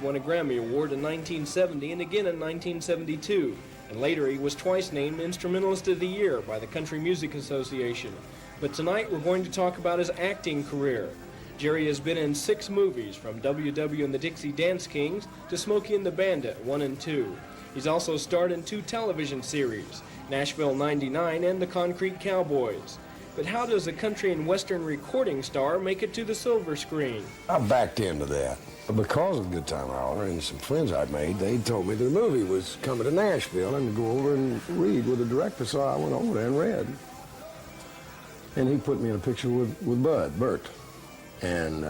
won a Grammy Award in 1970 and again in 1972. And later he was twice named Instrumentalist of the Year by the Country Music Association. But tonight we're going to talk about his acting career. Jerry has been in 6 movies, from W.W. and the Dixie Dance Kings to Smokey and the Bandit 1 and 2. He's also starred in 2 television series, Nashville 99 and The Concrete Cowboys. But how does a country and western recording star make it to the silver screen? I backed into that. Because of Good Time Holler and some friends I'd made, they told me the movie was coming to Nashville and to go over and read with the director, so I went over there and read. And he put me in a picture with Bert. And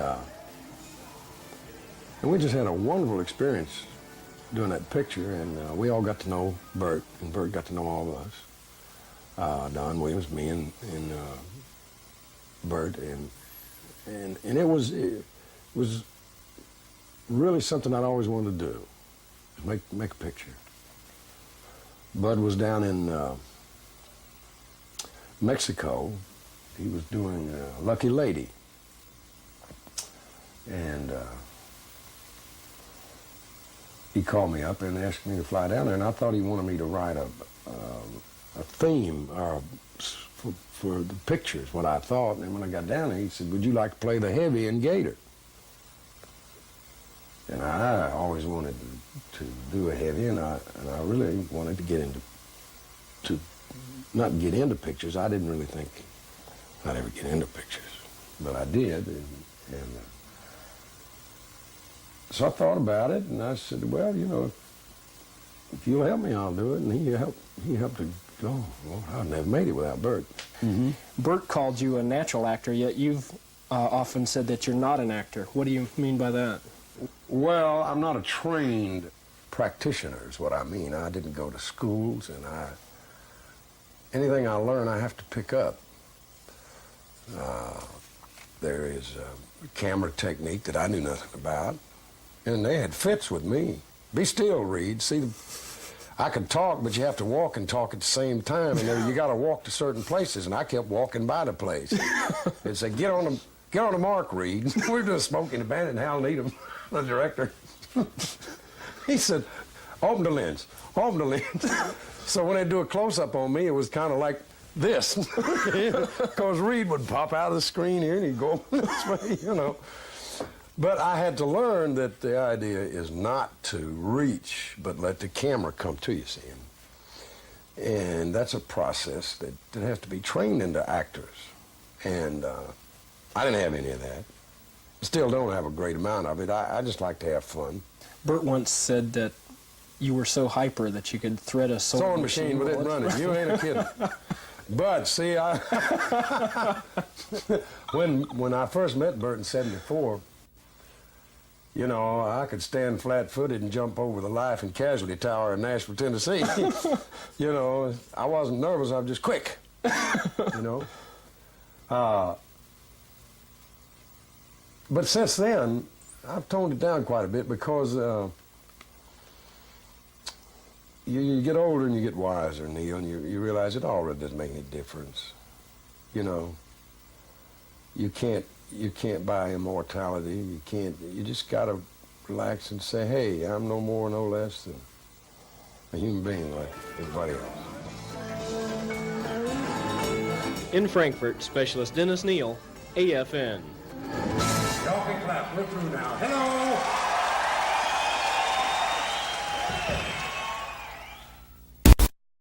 we just had a wonderful experience doing that picture, and we all got to know Bert, and Bert got to know all of us. Don Williams, me, and Bert, and it was really something I'd always wanted to do, make a picture. Bud was down in Mexico. He was doing Lucky Lady, and he called me up and asked me to fly down there, and I thought he wanted me to write a theme for the pictures, what I thought. And when I got down there, he said, "Would you like to play the heavy in Gator?" And I always wanted to do a heavy, and I really wanted to get not get into pictures. I didn't really think I'd ever get into pictures, but I did, and so I thought about it, and I said, "Well, you know, if you'll help me, I'll do it." And he helped to go. Well, I'd never made it without Bert. Mm-hmm. Bert called you a natural actor, yet you've often said that you're not an actor. What do you mean by that? Well, I'm not a trained practitioner is what I mean. I didn't go to schools, and anything I learn I have to pick up. There is a camera technique that I knew nothing about, and they had fits with me. Be still, Reed. See, I could talk, but you have to walk and talk at the same time, and you got to walk to certain places, and I kept walking by the place. They'd say, get on the mark, Reed. We were doing Smokey and the Bandit, and Hal Needham, the director. He said, open the lens, open the lens. So when they do a close-up on me, it was kind of like this, because Reed would pop out of the screen here, and he'd go this way, you know. But I had to learn that the idea is not to reach, but let the camera come to you, see. And that's a process that has to be trained into actors. And I didn't have any of that. Still don't have a great amount of it. I just like to have fun. Bert once said that you were so hyper that you could thread a sewing machine with it running. You ain't a kidding. But see, when I first met Bert in '74, you know, I could stand flat-footed and jump over the Life and Casualty Tower in Nashville, Tennessee. You know, I wasn't nervous. I was just quick. You know. But since then, I've toned it down quite a bit because you get older and you get wiser, Neal, and you realize it all really doesn't make any difference. You know, you can't buy immortality. You just got to relax and say, hey, I'm no more, no less than a human being like everybody else. In Frankfurt, Specialist Dennis Neal, AFN. Y'all can clap. We're through now. Hello!